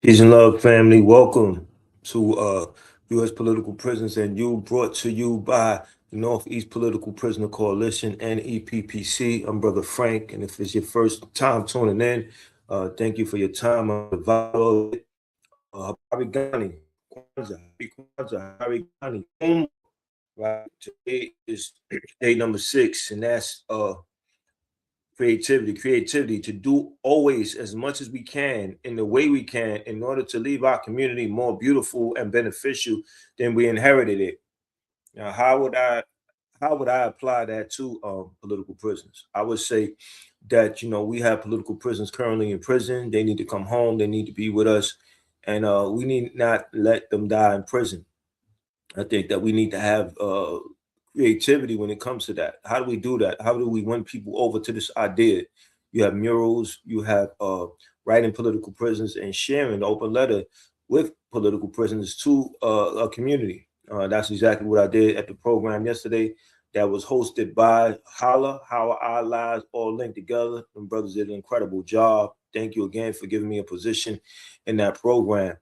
Peace and love, family. Welcome to U.S. Political Prisons and You, brought to you by the Northeast Political Prisoner Coalition and EPPC. I'm Brother Frank, and if it's your first time tuning in, thank you for your time. I'm the vital of it. Harigani, Kwanzaa, Happy Kwanzaa, Harigani, Kuumba. Right. Today is day number 6, and that's creativity to do always as much as we can in the way we can in order to leave our community more beautiful and beneficial than we inherited it. Now, how would I apply that to political prisoners? I would say that we have political prisoners currently in prison. They need to come home. They need to be with us, and we need not let them die in prison. I think that we need to have creativity when it comes to that. How do we do that? How do we win people over to this idea? You have murals, you have writing political prisoners and sharing the open letter with political prisoners to a community. That's exactly what I did at the program yesterday that was hosted by Holla, How Our Lives All Linked Together. And brothers did an incredible job. Thank you again for giving me a position in that program.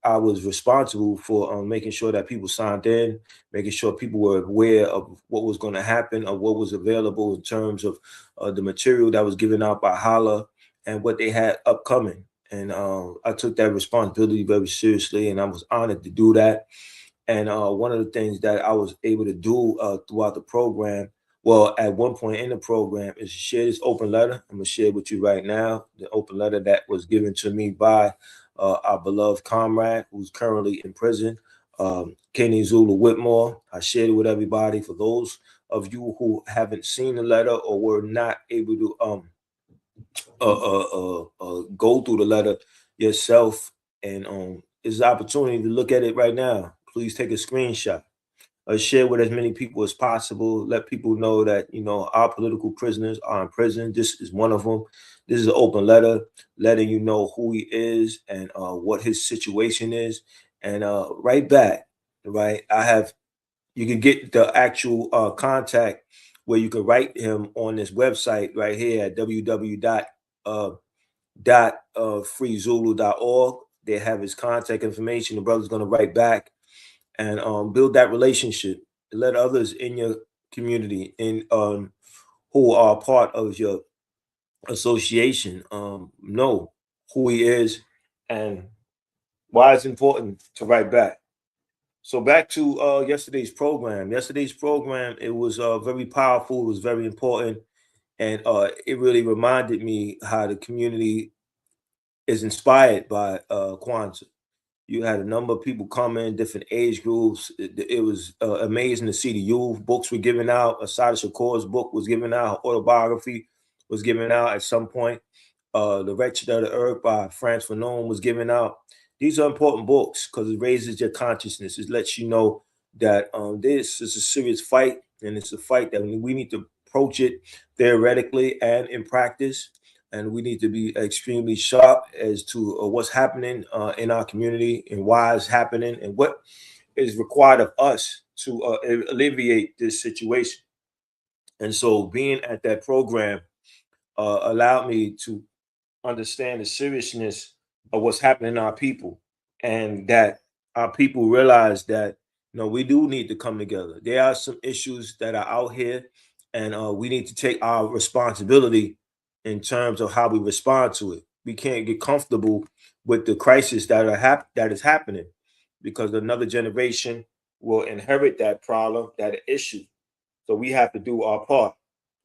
I was responsible for making sure that people signed in, making sure people were aware of what was going to happen, of what was available in terms of the material that was given out by Holla and what they had upcoming. And I took that responsibility very seriously, and I was honored to do that. And one of the things that I was able to do throughout the program, well, at one point in the program, is to share this open letter. I'm going to share it with you right now, the open letter that was given to me by our beloved comrade who's currently in prison, Kenny Zulu Whitmore. I shared it with everybody. For those of you who haven't seen the letter or were not able to go through the letter yourself, and it's an opportunity to look at it right now. Please take a screenshot. Share with as many people as possible. Let people know that our political prisoners are in prison. This is one of them. This is an open letter letting you know who he is and what his situation is. And right back, right, you can get the actual contact where you can write him on this website right here at www.freezulu.org. They have his contact information. The brother's going to write back and build that relationship. Let others in your community and who are part of your association know who he is and why it's important to write back. So back to yesterday's program. Yesterday's program, it was very powerful. It was very important, and it really reminded me how the community is inspired by Kwanzaa. You had a number of people coming, different age groups. It was amazing to see the youth. Books were given out. Asada Shakur's book was given out. Her autobiography was given out at some point. The Wretched of the Earth by France Fanon was given out. These are important books because it raises your consciousness. It lets you know that this is a serious fight, and it's a fight that we need to approach it theoretically and in practice. And we need to be extremely sharp as to what's happening in our community and why it's happening and what is required of us to alleviate this situation. And so, being at that program allowed me to understand the seriousness of what's happening in our people, and that our people realize that we do need to come together. There are some issues that are out here, and we need to take our responsibility in terms of how we respond to it. We can't get comfortable with the crisis that is happening, because another generation will inherit that problem, that issue. So we have to do our part.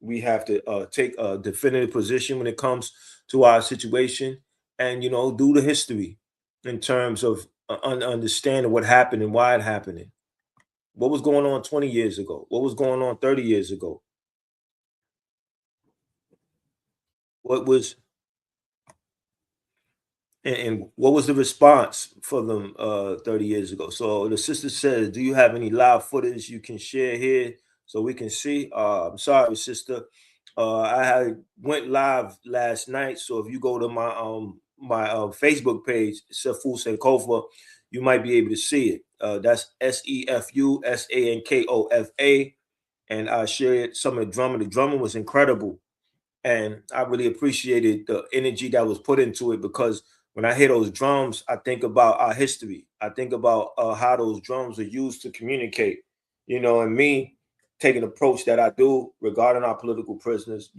We have to take a definitive position when it comes to our situation, and do the history in terms of understanding what happened and why it happened. What was going on 20 years ago? What was going on 30 years ago? What was and what was the response for them 30 years ago? So the sister says, do you have any live footage you can share here so we can see? I'm sorry, sister. I had went live last night, so if you go to my Facebook page, Sefu Sankofa, you might be able to see it. That's SEFUSANKOFA, and I shared some of the drumming. The drumming was incredible, and I really appreciated the energy that was put into it, because when I hear those drums, I think about our history. I think about how those drums are used to communicate. And me taking the approach that I do regarding our political prisoners.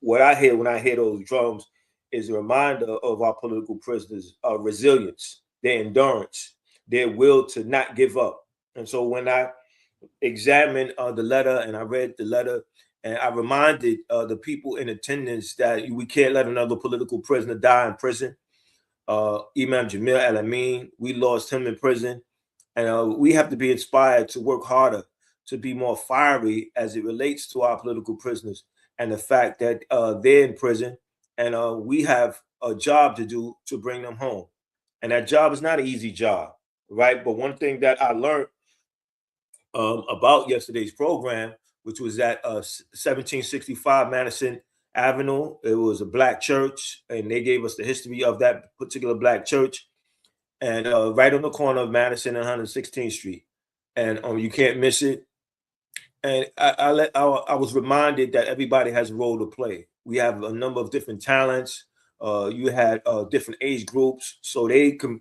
What I hear when I hear those drums is a reminder of our political prisoners' resilience, their endurance, their will to not give up. And so when I examined the letter and I read the letter, and I reminded the people in attendance that we can't let another political prisoner die in prison. Imam Jamil Al-Amin, we lost him in prison. And we have to be inspired to work harder, to be more fiery as it relates to our political prisoners and the fact that they're in prison and we have a job to do to bring them home. And that job is not an easy job, right? But one thing that I learned about yesterday's program, which was at 1765 Madison Avenue. It was a black church, and they gave us the history of that particular black church, and right on the corner of Madison and 116th Street, and you can't miss it. And I was reminded that everybody has a role to play. We have a number of different talents. You had different age groups, so they can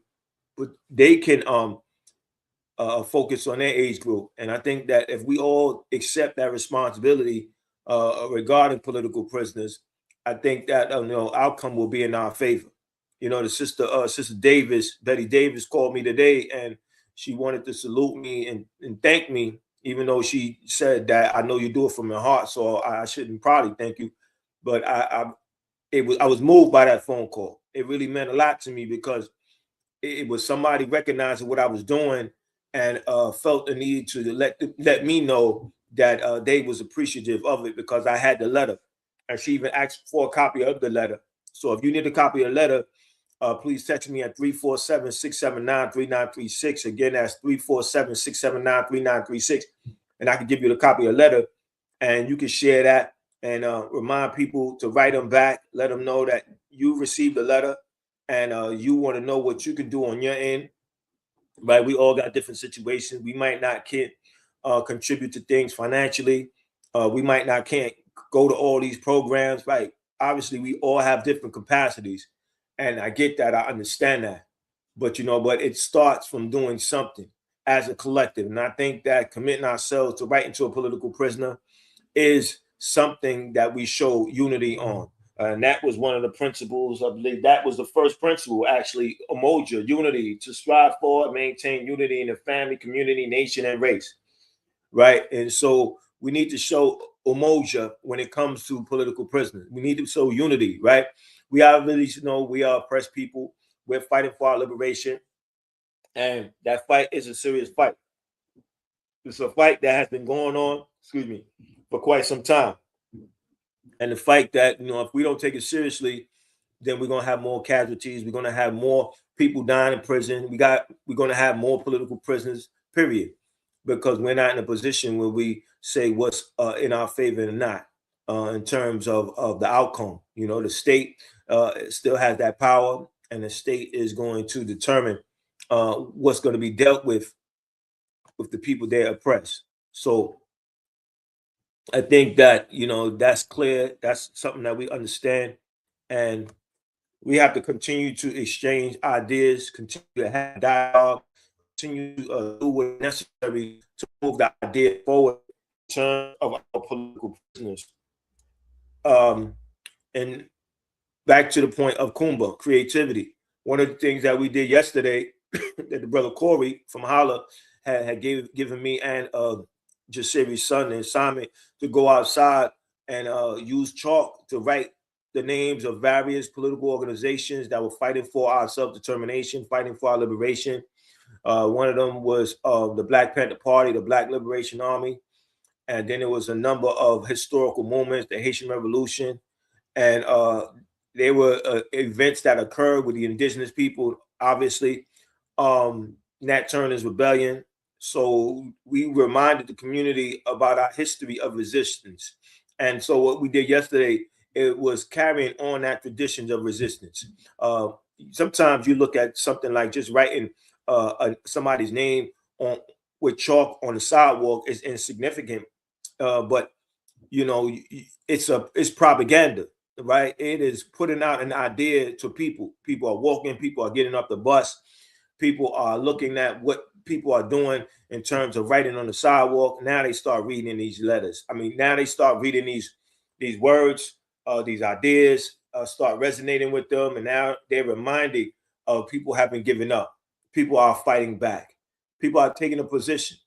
focus on their age group. And I think that if we all accept that responsibility regarding political prisoners, I think that outcome will be in our favor. The sister Davis, Betty Davis, called me today, and she wanted to salute me and thank me, even though she said that I know you do it from your heart, so I shouldn't probably thank you. But I was moved by that phone call. It really meant a lot to me because it was somebody recognizing what I was doing and felt the need to let me know that they was appreciative of it because I had the letter. And she even asked for a copy of the letter. So if you need a copy of the letter, please text me at 347-679-3936. Again, that's 347-679-3936. And I can give you the copy of the letter and you can share that and remind people to write them back, let them know that you received the letter and you want to know what you can do on your end, right? We all got different situations. We might not can contribute to things financially. We might not can't go to all these programs, right? Obviously, we all have different capacities, and I get that. I understand that, but it starts from doing something as a collective, and I think that committing ourselves to writing to a political prisoner is something that we show unity on. And that was one of the principles. I believe that was the first principle, actually, Umoja, unity, to strive for and maintain unity in the family, community, nation, and race, right? And so we need to show Umoja when it comes to political prisoners. We need to show unity, right? We obviously know we are oppressed people. We're fighting for our liberation. And that fight is a serious fight. It's a fight that has been going on, for quite some time. And the fight that, if we don't take it seriously, then we're gonna have more casualties. We're gonna have more people dying in prison. We're gonna have more political prisoners, period. Because we're not in a position where we say what's in our favor and not in terms of the outcome. The state still has that power, and the state is going to determine what's going to be dealt with the people they oppress. So I think that that's clear. That's something that we understand, and we have to continue to exchange ideas, continue to have dialogue, continue to do what's necessary to move the idea forward in terms of our political prisoners. And back to the point of Kuumba, creativity. One of the things that we did yesterday that the brother Corey from Holla had given me and Jasiri's son the assignment to go outside and use chalk to write the names of various political organizations that were fighting for our self-determination, fighting for our liberation. One of them was the Black Panther Party, the Black Liberation Army. And then there was a number of historical moments, the Haitian Revolution. And there were events that occurred with the indigenous people, obviously. Nat Turner's rebellion. So we reminded the community about our history of resistance. And so what we did yesterday, it was carrying on that tradition of resistance. Sometimes you look at something like just writing somebody's name on with chalk on the sidewalk is insignificant, but it's propaganda. right? It is putting out an idea to people. People are walking, people are getting off the bus, people are looking at what people are doing in terms of writing on the sidewalk. Now they start reading these letters. I mean, now they start reading these words, these ideas, start resonating with them, and now they're reminded of people haven't given up. People are fighting back. People are taking a position.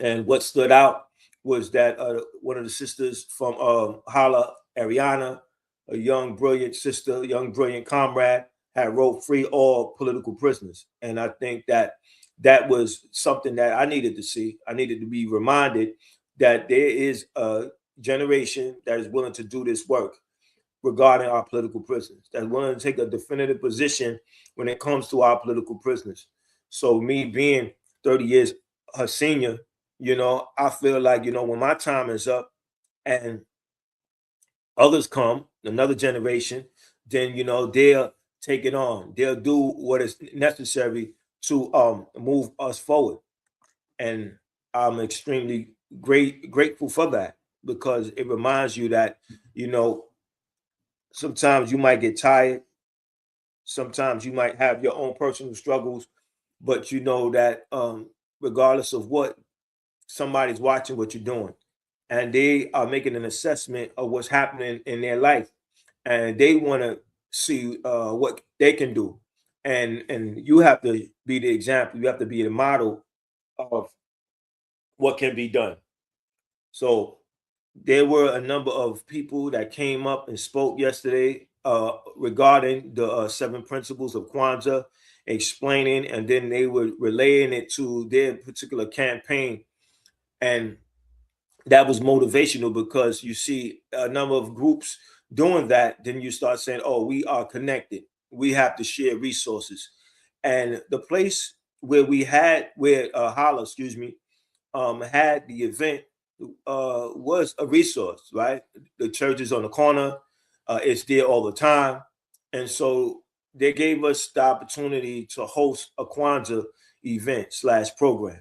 And what stood out was that one of the sisters from Hala, Ariana, a young, brilliant sister, young, brilliant comrade, had wrote "Free all political prisoners," and I think that that was something that I needed to see. I needed to be reminded that there is a generation that is willing to do this work regarding our political prisoners, that's willing to take a definitive position when it comes to our political prisoners. So me being 30 years her senior, I feel like, when my time is up and others come, another generation, then, they'll take it on. They'll do what is necessary to move us forward. And I'm extremely grateful for that, because it reminds you that, you know, sometimes you might get tired. Sometimes you might have your own personal struggles, but you know that regardless of what, somebody's watching what you're doing, and they are making an assessment of what's happening in their life, and they want to see what they can do, and you have to be the example. You have to be the model of what can be done. So there were a number of people that came up and spoke yesterday regarding the seven principles of Kwanzaa, explaining, and then they were relaying it to their particular campaign. And that was motivational, because you see a number of groups doing that. Then you start saying, oh, we are connected. We have to share resources. And the place where Holla, excuse me, had the event was a resource, right? The church is on the corner, it's there all the time. And so they gave us the opportunity to host a Kwanzaa event slash program.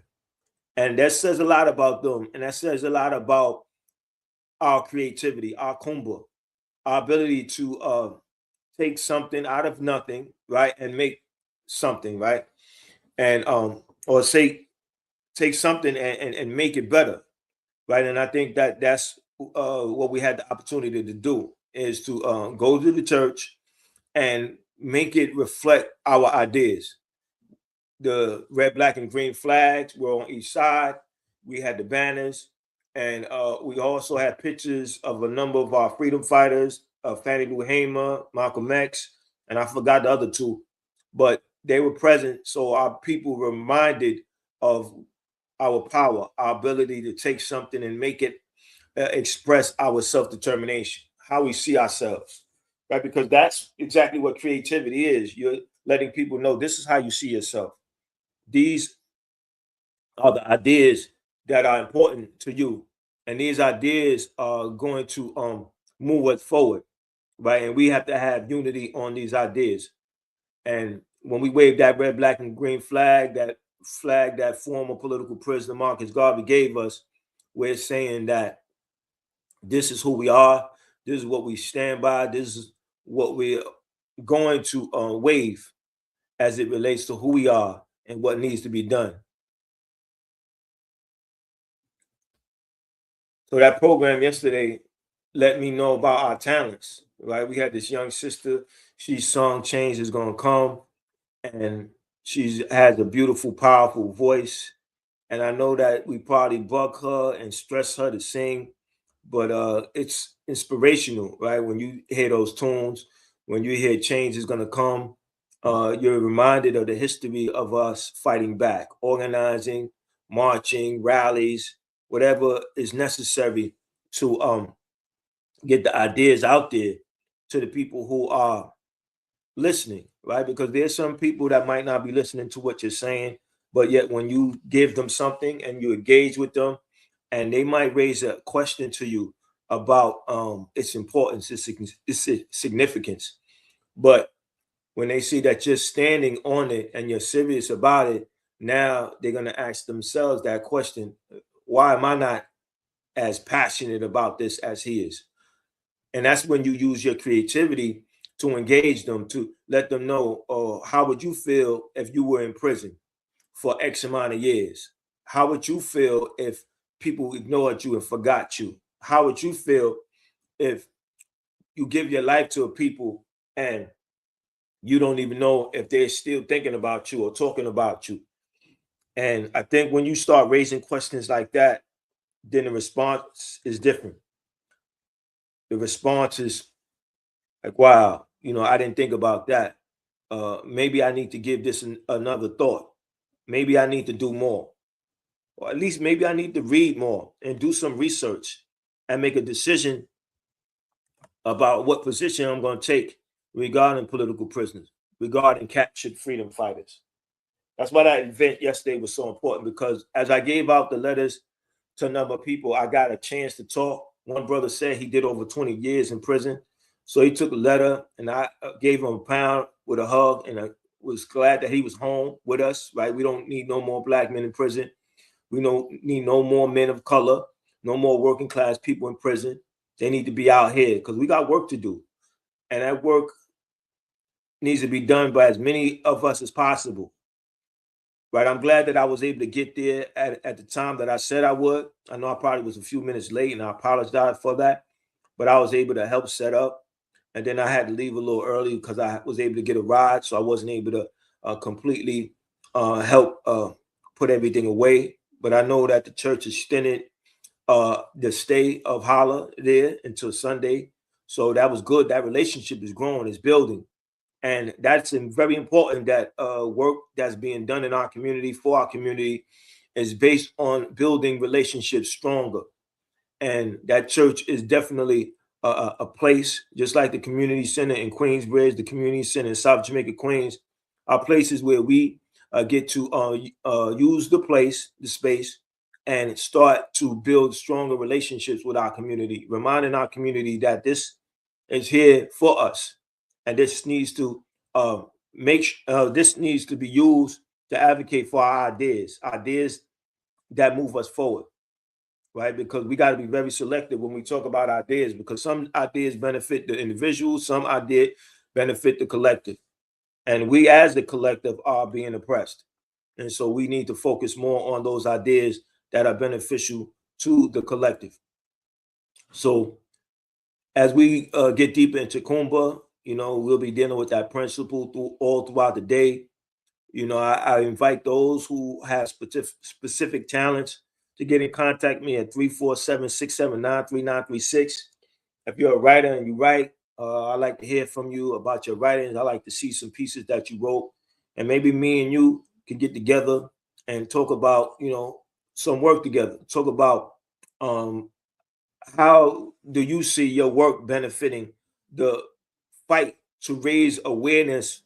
And that says a lot about them. And that says a lot about our creativity, our Kuumba, our ability to take something out of nothing, right? And make something, right? And or say take something and make it better, right? And I think that that's what we had the opportunity to do, is to go to the church and make it reflect our ideas. The red, black, and green flags were on each side. We had the banners, and we also had pictures of a number of our freedom fighters, Fannie Lou Hamer, Malcolm X, and I forgot the other two, but they were present. So our people were reminded of our power, our ability to take something and make it express our self-determination, how we see ourselves, right? Because that's exactly what creativity is. You're letting people know this is how you see yourself. These are the ideas that are important to you, and these ideas are going to move us forward, right? And we have to have unity on these ideas. And when we wave that red, black, and green flag, that flag that former political prisoner Marcus Garvey gave us, we're saying that this is who we are. This is what we stand by. This is what we're going to wave as it relates to who we are and what needs to be done. So that program yesterday let me know about our talents, right? We had this young sister. She sung "Change Is Gonna Come," and she has a beautiful, powerful voice. And I know that we probably bug her and stress her to sing, but it's inspirational, right? When you hear those tunes, when you hear "Change Is Gonna Come," you're reminded of the history of us fighting back, organizing, marching, rallies, whatever is necessary to get the ideas out there to the people who are listening, right? Because there's some people that might not be listening to what you're saying, but yet when you give them something and you engage with them, and they might raise a question to you about its importance, its significance. But when they see that you're standing on it and you're serious about it, now they're going to ask themselves that question: why am I not as passionate about this as he is? And that's when you use your creativity to engage them, to let them know, how would you feel if you were in prison for X amount of years? How would you feel if people ignored you and forgot you? How would you feel if you give your life to a people and you don't even know if they're still thinking about you or talking about you? And I think when you start raising questions like that, then the response is different. The response is like, wow, I didn't think about that. Maybe I need to give this another thought. Maybe I need to do more. Or at least maybe I need to read more and do some research and make a decision about what position I'm going to take regarding political prisoners, regarding captured freedom fighters. That's why that event yesterday was so important, because as I gave out the letters to a number of people, I got a chance to talk. One brother said he did over 20 years in prison. So he took a letter and I gave him a pound with a hug, and I was glad that he was home with us, right? We don't need no more black men in prison. We don't need no more men of color, no more working class people in prison. They need to be out here because we got work to do. And that work needs to be done by as many of us as possible. Right. I'm glad that I was able to get there at the time that I said I would. I know I probably was a few minutes late and I apologize for that, but I was able to help set up. And then I had to leave a little early because I was able to get a ride. So I wasn't able to completely help put everything away. But I know that the church extended the stay of Holla there until Sunday. So that was good. That relationship is growing, it's building. And that's very important, that work that's being done in our community for our community is based on building relationships stronger. And that church is definitely a place, just like the community center in Queensbridge, the community center in South Jamaica, Queens, are places where we get to use the space, and start to build stronger relationships with our community, reminding our community that this is here for us, and this needs to this needs to be used to advocate for our ideas that move us forward, right? Because we got to be very selective when we talk about ideas, because some ideas benefit the individual, some ideas benefit the collective, and we as the collective are being oppressed. And so we need to focus more on those ideas that are beneficial to the collective. So as we get deeper into Kuumba, we'll be dealing with that principle all throughout the day. I invite those who have specific talents to get in contact with me at 347-679-3936. If you're a writer and you write, I like to hear from you about your writings. I like to see some pieces that you wrote, and maybe me and you can get together and talk about, some work together. Talk about um, how do you see your work benefiting the fight to raise awareness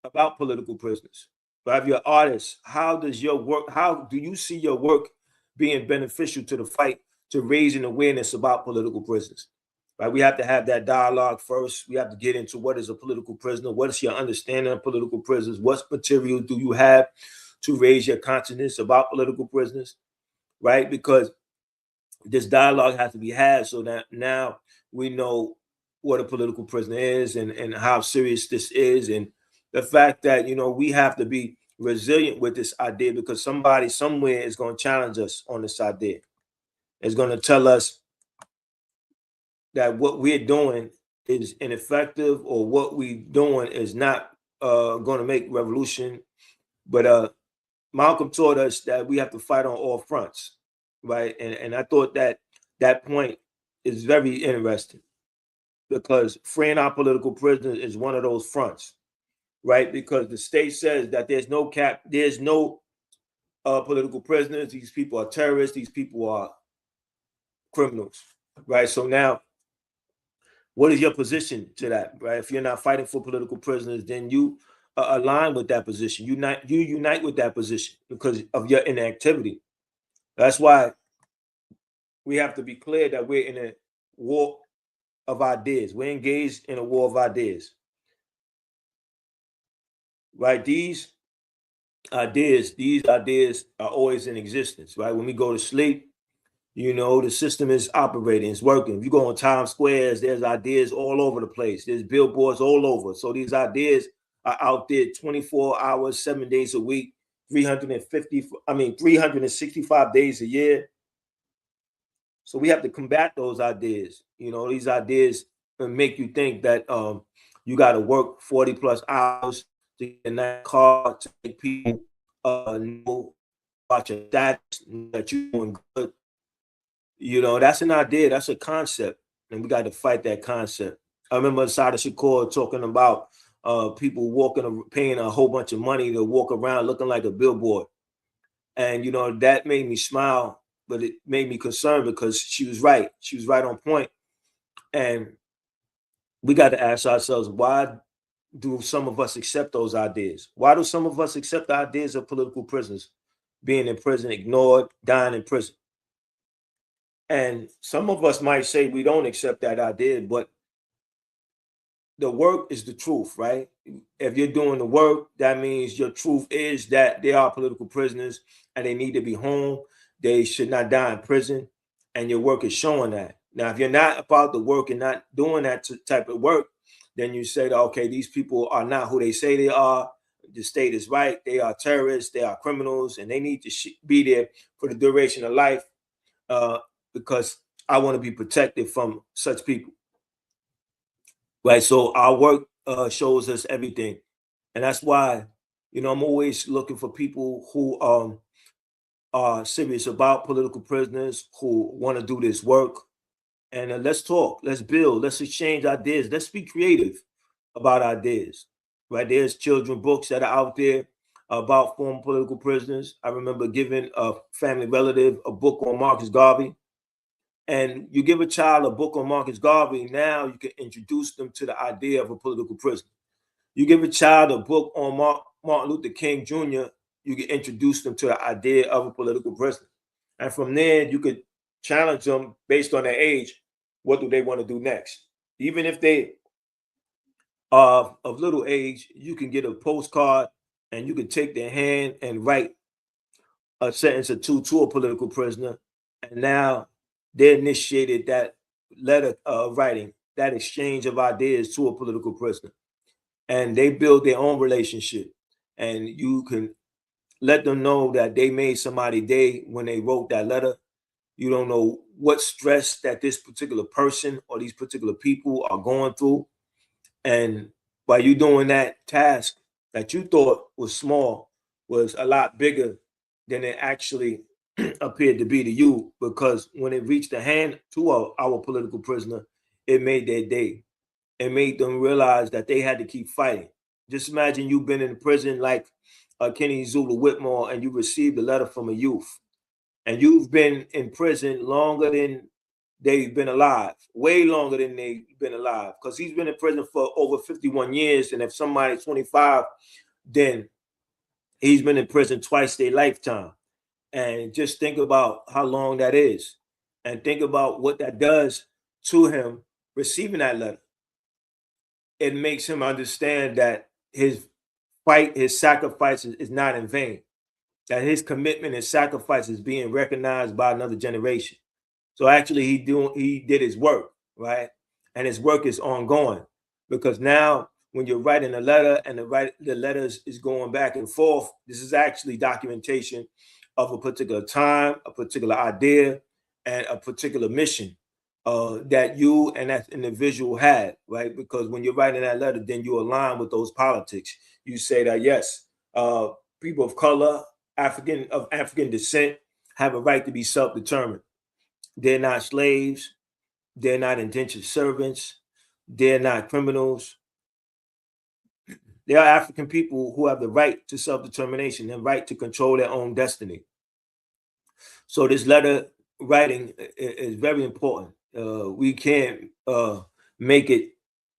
about political prisoners? But if you're artists, how do you see your work being beneficial to the fight to raising awareness about political prisoners? Right? We have to have that dialogue first. We have to get into what is a political prisoner, what is your understanding of political prisoners, what material do you have to raise your consciousness about political prisoners, right? Because this dialogue has to be had so that now we know what a political prisoner is, and how serious this is, and the fact that we have to be resilient with this idea, because somebody somewhere is going to challenge us on this idea. It's going to tell us that what we're doing is ineffective, or what we're doing is not going to make revolution. But Malcolm taught us that we have to fight on all fronts, right? And I thought that that point is very interesting, because freeing our political prisoners is one of those fronts, right? Because the state says that there's no political prisoners. These people are terrorists. These people are criminals, right? So now, what is your position to that, right? If you're not fighting for political prisoners, then you align with that position. You unite with that position because of your inactivity. That's why we have to be clear that we're in a war of ideas. We're engaged in a war of ideas, right? These ideas are always in existence, right? When we go to sleep, You know, the system is operating, it's working. If you go on Times Squares, there's ideas all over the place. There's billboards all over. So these ideas are out there 24 hours, 7 days a week, 365 days a year. So we have to combat those ideas. You know, these ideas make you think that you got to work 40 plus hours to get a nice car, to make people know about your status, that you're doing good. You know, that's an idea, that's a concept, and we got to fight that concept. I remember Sada Shakur talking about people walking, paying a whole bunch of money to walk around looking like a billboard. And, you know, that made me smile, but it made me concerned because she was right. She was right on point. And we got to ask ourselves, why do some of us accept those ideas? Why do some of us accept the ideas of political prisoners being in prison, ignored, dying in prison? And some of us might say we don't accept that idea, but the work is the truth, right? If you're doing the work, that means your truth is that they are political prisoners and they need to be home. They should not die in prison. And your work is showing that. Now, if you're not about the work and not doing that type of work, then you say, okay, these people are not who they say they are. The state is right. They are terrorists. They are criminals, and they need to be there for the duration of life uh, because I want to be protected from such people. Right. So our work shows us everything. And that's why, you know, I'm always looking for people who are serious about political prisoners, who want to do this work. And let's talk, let's build, let's exchange ideas, let's be creative about ideas. Right. There's children books that are out there about former political prisoners. I remember giving a family relative a book on Marcus Garvey. And you give a child a book on Marcus Garvey, now you can introduce them to the idea of a political prisoner. You give a child a book on Martin Luther King Jr., you can introduce them to the idea of a political prisoner. And from there, you could challenge them based on their age. What do they want to do next? Even if they are of little age, you can get a postcard and you can take their hand and write a sentence or two to a political prisoner. And now they initiated that letter writing, that exchange of ideas to a political prisoner. And they build their own relationship. And you can let them know that they made somebody day when they wrote that letter. You don't know what stress that this particular person or these particular people are going through. And by you doing that task that you thought was small was a lot bigger than it actually appeared to be to you, because when it reached the hand to our political prisoner, it made their day. It made them realize that they had to keep fighting. Just imagine you've been in prison like Kenny Zulu Whitmore and you received a letter from a youth, and you've been in prison longer than they've been alive, way longer than they've been alive, because he's been in prison for over 51 years. And if somebody's 25, then he's been in prison twice their lifetime. And just think about how long that is. And think about what that does to him receiving that letter. It makes him understand that his fight, his sacrifice is not in vain, that his commitment and sacrifice is being recognized by another generation. So actually he did his work, right? And his work is ongoing, because now when you're writing a letter and the letters is going back and forth, this is actually documentation of a particular time, a particular idea, and a particular mission that you and that individual had, right? Because when you're writing that letter, then you align with those politics. You say that yes, people of color, African descent, have a right to be self-determined. They're not slaves. They're not indentured servants. They're not criminals. They are African people who have the right to self-determination and right to control their own destiny. So this letter writing is very important. We can't make it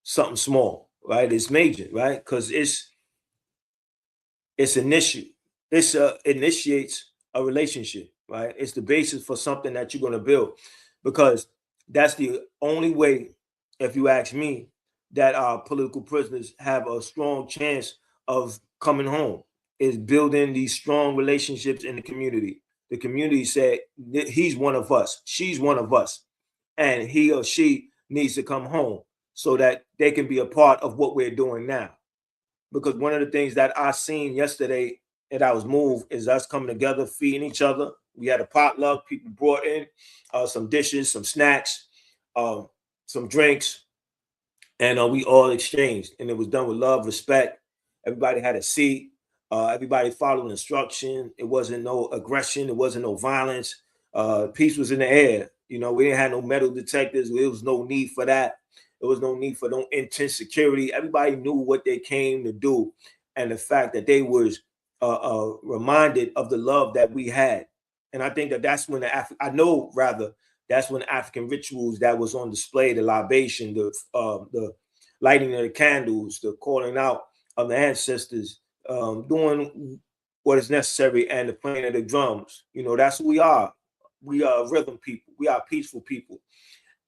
something small, right? It's major, right? Because it's an issue. It's initiates a relationship, right? It's the basis for something that you're going to build, because that's the only way, if you ask me, that our political prisoners have a strong chance of coming home, is building these strong relationships in the community. the community said he's one of us, she's one of us, and he or she needs to come home so that they can be a part of what we're doing now. Because one of the things that I seen yesterday that I was moved is us coming together, feeding each other. We had a potluck. People brought in some dishes, some snacks, uh, some drinks, and we all exchanged. And it was done with love, respect. Everybody had a seat. Everybody followed instruction. It wasn't no aggression. It wasn't no violence. Peace was in the air. You know, we didn't have no metal detectors. There was no need for that. There was no need for no intense security. Everybody knew what they came to do, and the fact that they was reminded of the love that we had. And I think that that's when I know rather that's when African rituals that was on display, the libation, the lighting of the candles, the calling out of the ancestors, doing what is necessary, and the playing of the drums. You know, that's who we are. We are rhythm people. We are peaceful people.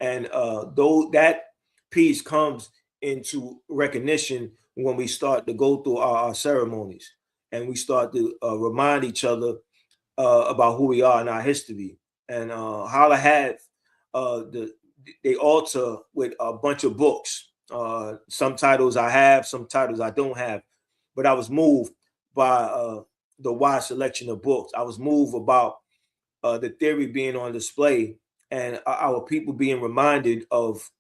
And though that peace comes into recognition when we start to go through our ceremonies and we start to remind each other about who we are in our history. And Holla had they altar with a bunch of books. Some titles I have, some titles I don't have, but I was moved by the wide selection of books. I was moved about the theory being on display and our people being reminded of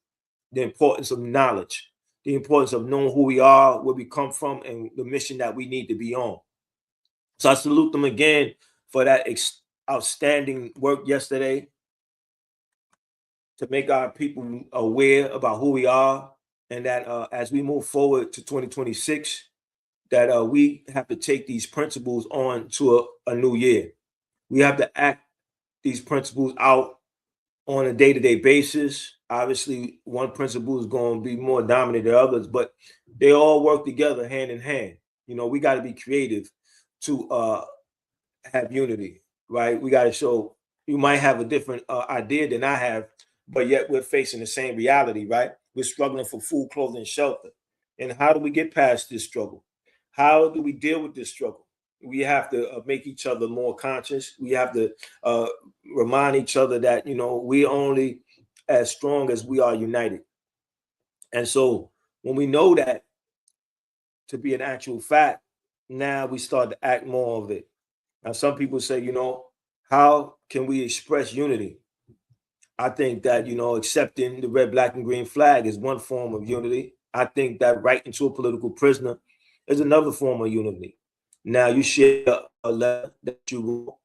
the importance of knowledge, the importance of knowing who we are, where we come from, and the mission that we need to be on. So I salute them again for that outstanding work yesterday to make our people aware about who we are, and that as we move forward to 2026, that we have to take these principles on to a new year. We have to act these principles out on a day-to-day basis. Obviously, one principle is going to be more dominant than others, but they all work together hand in hand. You know, we got to be creative to have unity, right? We got to show you might have a different idea than I have, but yet we're facing the same reality, right? We're struggling for food, clothing, and shelter. And how do we get past this struggle? How do we deal with this struggle? We have to make each other more conscious. We have to uh, remind each other that, you know, we only as strong as we are united. And so when we know that to be an actual fact, now we start to act more of it. Now, some people say, you know, how can we express unity? I think that, you know, accepting the red, black, and green flag is one form of unity. I think that writing to a political prisoner is another form of unity. Now, you share a letter that you wrote.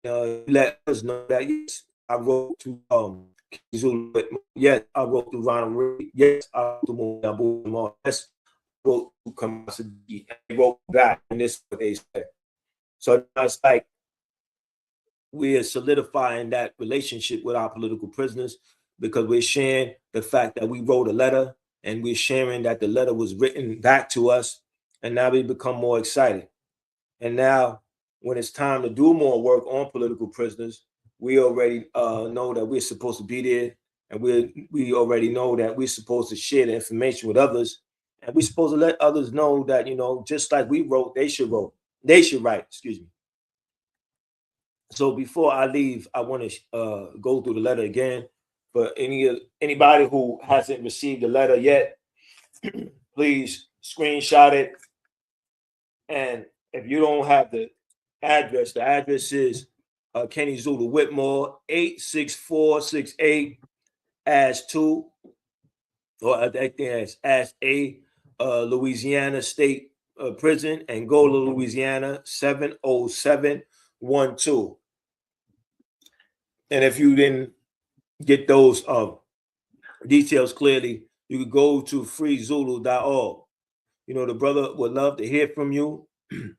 You let us know that, yes, I wrote to Zulu. Yes, I wrote to Ronald Reagan. Yes, I wrote to Moore. Yes, I wrote to Kamasi. They wrote back, and this is what they said. So it's like we are solidifying that relationship with our political prisoners because we're sharing the fact that we wrote a letter, and we're sharing that the letter was written back to us, and now we become more excited. And now, when it's time to do more work on political prisoners, we already know that we're supposed to be there, and we already know that we're supposed to share the information with others, and we're supposed to let others know that, you know, just like we wrote, they should wrote. They should write. Excuse me. So before I leave, I want to go through the letter again. For anybody who hasn't received the letter yet, please screenshot it. And if you don't have the address is Kenny Zulu Whitmore, 86468 as 2, or I think as A, Louisiana State Prison, Angola, Louisiana, 70712. And if you didn't get those details clearly, you could go to freezulu.org. You know, the brother would love to hear from you.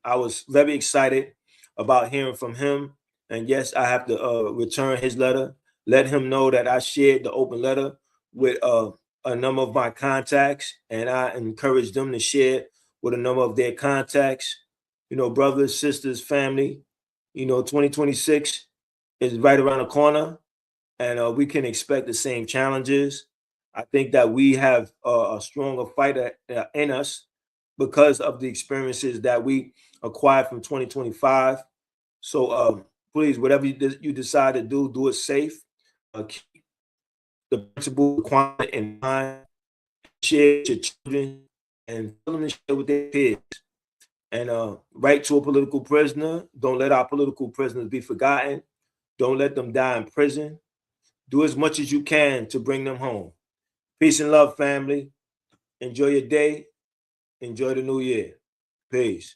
I was very excited about hearing from him. And yes, I have to return his letter, let him know that I shared the open letter with a number of my contacts, and I encourage them to share with a number of their contacts. You know, brothers, sisters, family, you know, 2026 is right around the corner, and we can expect the same challenges. I think that we have a stronger fighter in us because of the experiences that we acquired from 2025. So please, whatever you decide to do, do it safe. Keep the principle of Kwanzaa in mind. Share with your children and tell them to share with their kids. And write to a political prisoner. Don't let our political prisoners be forgotten. Don't let them die in prison. Do as much as you can to bring them home. Peace and love, family. Enjoy your day. Enjoy the new year. Peace.